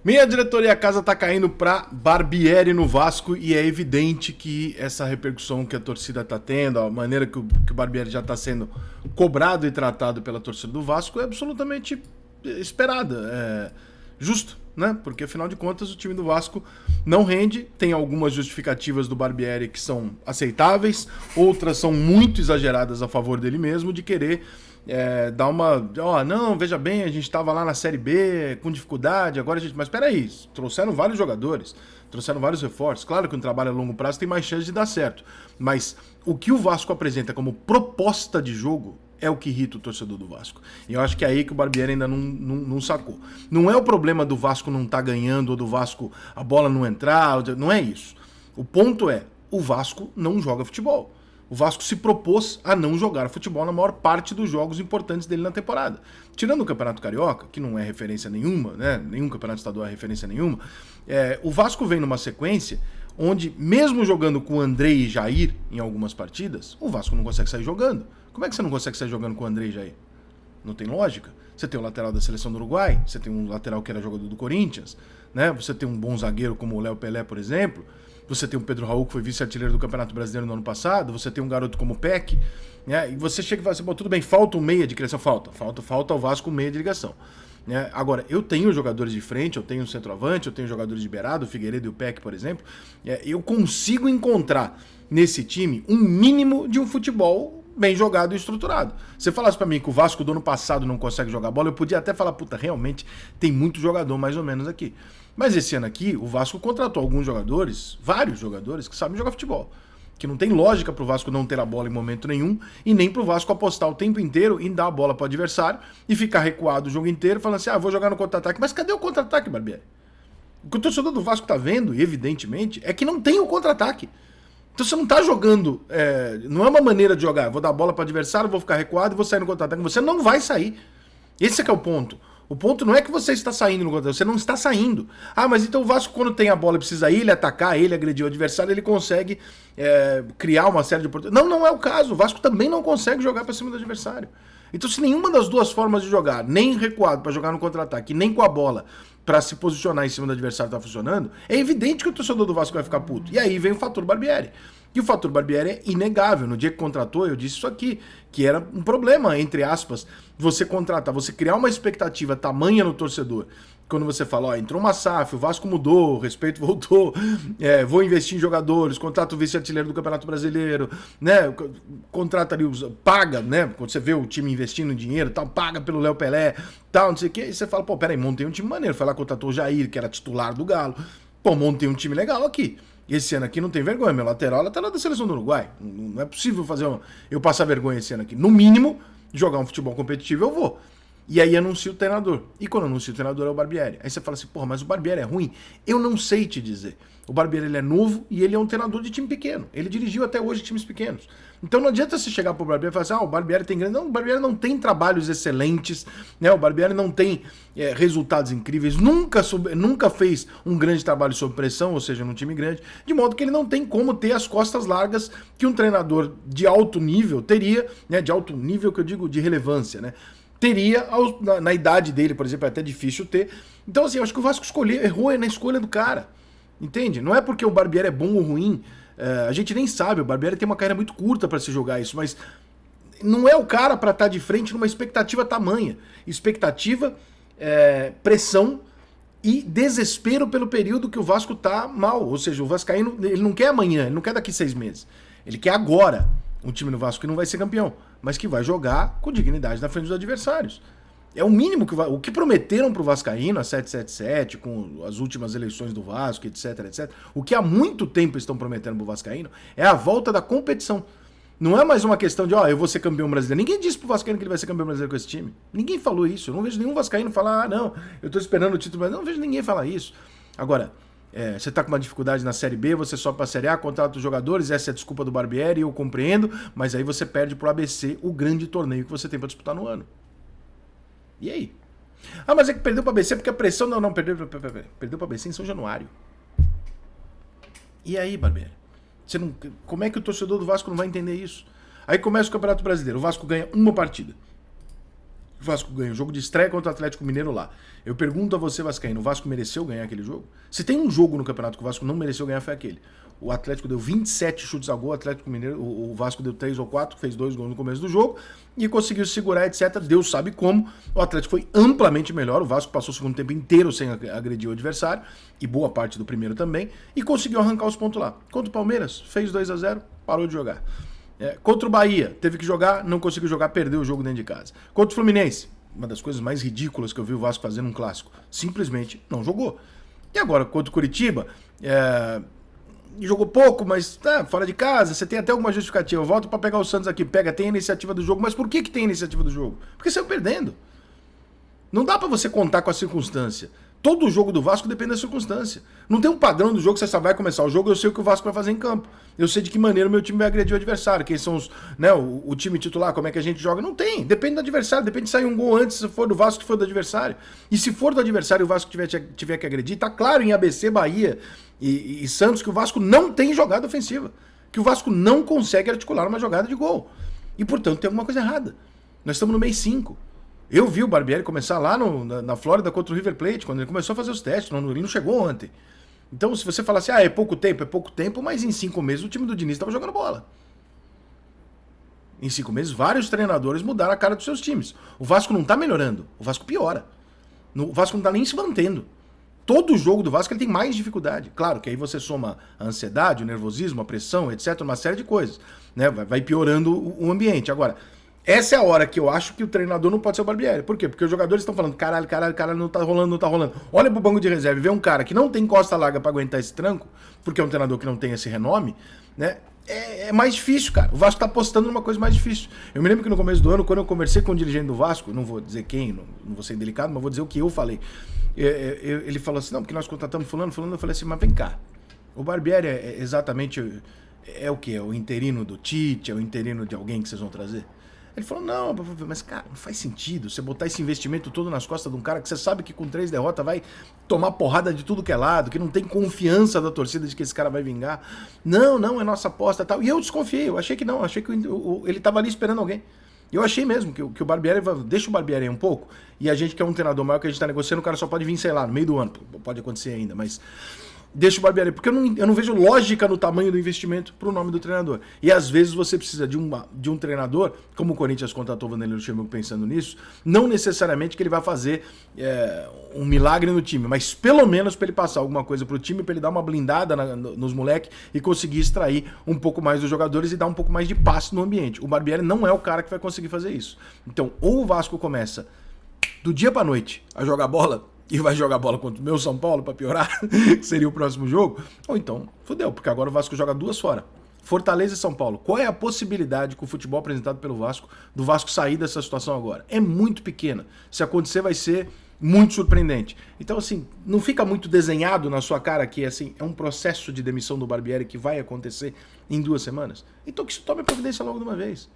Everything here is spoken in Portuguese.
Minha diretoria, a casa tá caindo pra Barbieri no Vasco e é evidente que essa repercussão que a torcida tá tendo, a maneira que o Barbieri já tá sendo cobrado e tratado pela torcida do Vasco é absolutamente esperada, justo, né? Porque afinal de contas o time do Vasco não rende, tem algumas justificativas do Barbieri que são aceitáveis, outras são muito exageradas a favor dele mesmo, de querer dar uma... não, veja bem, a gente estava lá na Série B com dificuldade, agora a gente... Mas peraí, trouxeram vários jogadores, trouxeram vários reforços. Claro que um trabalho a longo prazo tem mais chance de dar certo, mas o que o Vasco apresenta como proposta de jogo é o que irrita o torcedor do Vasco. E eu acho que é aí que o Barbieri ainda não sacou. Não é o problema do Vasco não estar ganhando ou do Vasco a bola não entrar, não é isso. O ponto é, o Vasco não joga futebol. O Vasco se propôs a não jogar futebol na maior parte dos jogos importantes dele na temporada. Tirando o Campeonato Carioca, que não é referência nenhuma, né? Nenhum campeonato estadual é referência nenhuma, o Vasco vem numa sequência onde, mesmo jogando com André e Jair em algumas partidas, o Vasco não consegue sair jogando. Como é que você não consegue sair jogando com André e Jair? Não tem lógica. Você tem o lateral da seleção do Uruguai, você tem um lateral que era jogador do Corinthians, né? Você tem um bom zagueiro como o Léo Pelé, por exemplo. Você tem o Pedro Raul, que foi vice-artilheiro do Campeonato Brasileiro no ano passado. Você tem um garoto como o Peck, né? E você chega e fala assim, tudo bem, falta um meia de criação. Falta ao Vasco um meia de ligação. Né? Agora, eu tenho jogadores de frente, eu tenho um centroavante, eu tenho jogadores de beirado, o Figueiredo e o Peck, por exemplo. Eu consigo encontrar nesse time um mínimo de um futebol bem jogado e estruturado. Se falasse pra mim que o Vasco do ano passado não consegue jogar bola, eu podia até falar, realmente tem muito jogador mais ou menos aqui. Mas esse ano aqui, o Vasco contratou alguns jogadores, vários jogadores, que sabem jogar futebol. Que não tem lógica pro Vasco não ter a bola em momento nenhum e nem pro Vasco apostar o tempo inteiro em dar a bola pro adversário e ficar recuado o jogo inteiro falando assim, vou jogar no contra-ataque. Mas cadê o contra-ataque, Barbieri? O que o torcedor do Vasco tá vendo, evidentemente, é que não tem o contra-ataque. Então você não tá jogando, não é uma maneira de jogar, vou dar a bola pro adversário, vou ficar recuado e vou sair no contra-ataque. Você não vai sair. Esse é que é o ponto. O ponto não é que você está saindo no contra-ataque, você não está saindo. Mas então o Vasco, quando tem a bola e precisa ele atacar, ele agredir o adversário, ele consegue criar uma série de oportunidades. Não é o caso. O Vasco também não consegue jogar para cima do adversário. Então, se nenhuma das duas formas de jogar, nem recuado para jogar no contra-ataque, nem com a bola para se posicionar em cima do adversário tá funcionando, é evidente que o torcedor do Vasco vai ficar puto. E aí vem o fator Barbieri. E o fator Barbieri é inegável. No dia que contratou, eu disse isso aqui, que era um problema, entre aspas, você contratar, você criar uma expectativa tamanha no torcedor. Quando você fala, entrou uma SAF, o Vasco mudou, o respeito voltou, vou investir em jogadores, contrata o vice-artilheiro do Campeonato Brasileiro, né? Contrata ali, paga, né? Quando você vê o time investindo dinheiro, tal, paga pelo Léo Pelé, tal, não sei o quê, e você fala, peraí, montei um time maneiro. Foi lá, contratou o Jair, que era titular do Galo. Montei um time legal aqui. Esse ano aqui não tem vergonha, meu lateral da seleção do Uruguai. Não é possível eu passar vergonha esse ano aqui. No mínimo, jogar um futebol competitivo eu vou. E aí anuncia o treinador. E quando anuncia o treinador é o Barbieri. Aí você fala assim, mas o Barbieri é ruim? Eu não sei te dizer. O Barbieri ele é novo e ele é um treinador de time pequeno. Ele dirigiu até hoje times pequenos. Então não adianta você chegar pro Barbieri e falar assim, o Barbieri tem grande... Não, o Barbieri não tem trabalhos excelentes, né? O Barbieri não tem resultados incríveis, nunca fez um grande trabalho sob pressão, ou seja, num time grande, de modo que ele não tem como ter as costas largas que um treinador de alto nível teria, né? De alto nível que eu digo de relevância, né? Teria na idade dele, por exemplo, é até difícil ter. Então, assim, eu acho que o Vasco errou na escolha do cara. Entende? Não é porque o Barbieri é bom ou ruim. A gente nem sabe. O Barbieri tem uma carreira muito curta para se jogar isso, mas não é o cara para estar de frente numa expectativa tamanha. Expectativa, pressão e desespero pelo período que o Vasco tá mal. Ou seja, o Vascaíno, ele não quer amanhã, ele não quer daqui 6 meses. Ele quer agora. Um time no Vasco que não vai ser campeão, mas que vai jogar com dignidade na frente dos adversários. É o mínimo que o que prometeram pro Vascaíno, a 777, com as últimas eleições do Vasco, etc, etc. O que há muito tempo estão prometendo pro Vascaíno é a volta da competição. Não é mais uma questão de, eu vou ser campeão brasileiro. Ninguém disse pro Vascaíno que ele vai ser campeão brasileiro com esse time. Ninguém falou isso. Eu não vejo nenhum Vascaíno falar, não, eu tô esperando o título brasileiro. Não vejo ninguém falar isso. Agora, você tá com uma dificuldade na Série B, você sobe pra Série A, contrata os jogadores, essa é a desculpa do Barbieri, eu compreendo, mas aí você perde pro ABC o grande torneio que você tem pra disputar no ano. E aí? Mas é que perdeu pro ABC porque a pressão... Não, perdeu pro ABC em São Januário. E aí, Barbieri? Como é que o torcedor do Vasco não vai entender isso? Aí começa o Campeonato Brasileiro, o Vasco ganha uma partida. O Vasco ganha o jogo de estreia contra o Atlético Mineiro lá. Eu pergunto a você, vascaíno, o Vasco mereceu ganhar aquele jogo? Se tem um jogo no campeonato que o Vasco não mereceu ganhar, foi aquele. O Atlético deu 27 chutes a gol, o Atlético Mineiro, o Vasco deu 3 ou 4, fez 2 gols no começo do jogo e conseguiu segurar, etc. Deus sabe como. O Atlético foi amplamente melhor, o Vasco passou o segundo tempo inteiro sem agredir o adversário e boa parte do primeiro também e conseguiu arrancar os pontos lá. Contra o Palmeiras, fez 2-0, parou de jogar. Contra o Bahia, teve que jogar, não conseguiu jogar, perdeu o jogo dentro de casa. Contra o Fluminense, uma das coisas mais ridículas que eu vi o Vasco fazendo um clássico, simplesmente não jogou. E agora, contra o Curitiba, jogou pouco, mas fora de casa, você tem até alguma justificativa. Eu volto para pegar o Santos aqui, tem a iniciativa do jogo, mas por que tem a iniciativa do jogo? Porque saiu perdendo. Não dá para você contar com a circunstância. Todo jogo do Vasco depende da circunstância. Não tem um padrão do jogo, você só vai começar o jogo, eu sei o que o Vasco vai fazer em campo. Eu sei de que maneira o meu time vai agredir o adversário, quem são os, né, o time titular, como é que a gente joga. Não tem, depende do adversário, depende de sair um gol antes, se for do Vasco, que for do adversário. E se for do adversário e o Vasco tiver que agredir, tá claro em ABC, Bahia e Santos que o Vasco não tem jogada ofensiva. Que o Vasco não consegue articular uma jogada de gol. E, portanto, tem alguma coisa errada. Nós estamos no mês 5. Eu vi o Barbieri começar lá na Flórida contra o River Plate, quando ele começou a fazer os testes, ele não chegou ontem. Então, se você falar assim, é pouco tempo, mas em 5 meses o time do Diniz estava jogando bola. Em 5 meses, vários treinadores mudaram a cara dos seus times. O Vasco não está melhorando, o Vasco piora. O Vasco não está nem se mantendo. Todo jogo do Vasco ele tem mais dificuldade. Claro que aí você soma a ansiedade, o nervosismo, a pressão, etc., uma série de coisas. Né? Vai piorando o ambiente. Agora, essa é a hora que eu acho que o treinador não pode ser o Barbieri. Por quê? Porque os jogadores estão falando, caralho, não tá rolando. Olha pro banco de reserva e vê um cara que não tem costa larga pra aguentar esse tranco, porque é um treinador que não tem esse renome, né? É mais difícil, cara. O Vasco tá apostando numa coisa mais difícil. Eu me lembro que no começo do ano, quando eu conversei com o dirigente do Vasco, não vou dizer quem, não vou ser indelicado, mas vou dizer o que eu falei. Ele falou assim, não, porque nós contratamos fulano, eu falei assim, mas vem cá. O Barbieri é exatamente, o quê? É o interino do Tite, é o interino de alguém que vocês vão trazer? Ele falou, não, mas cara, não faz sentido você botar esse investimento todo nas costas de um cara que você sabe que com 3 derrotas vai tomar porrada de tudo que é lado, que não tem confiança da torcida de que esse cara vai vingar. Não, é nossa aposta e tal. E eu desconfiei, eu achei que não, achei que ele tava ali esperando alguém. Eu achei mesmo que o Barbieri, deixa o Barbieri aí um pouco, e a gente que é um treinador maior que a gente tá negociando, o cara só pode vir, sei lá, no meio do ano, pode acontecer ainda, mas... Deixa o Barbieri, porque eu não vejo lógica no tamanho do investimento pro nome do treinador. E às vezes você precisa de um treinador, como o Corinthians contratou o Vanderlei Luxemburgo pensando nisso, não necessariamente que ele vai fazer um milagre no time, mas pelo menos para ele passar alguma coisa pro time, para ele dar uma blindada nos moleques e conseguir extrair um pouco mais dos jogadores e dar um pouco mais de passe no ambiente. O Barbieri não é o cara que vai conseguir fazer isso. Então, ou o Vasco começa do dia pra noite a jogar bola, e vai jogar bola contra o meu São Paulo para piorar, que seria o próximo jogo, ou então, fudeu, porque agora o Vasco joga 2 fora. Fortaleza e São Paulo. Qual é a possibilidade com o futebol apresentado pelo Vasco, do Vasco sair dessa situação agora? É muito pequena. Se acontecer, vai ser muito surpreendente. Então, assim, não fica muito desenhado na sua cara que assim, é um processo de demissão do Barbieri que vai acontecer em 2 semanas? Então que se tome providência logo de uma vez.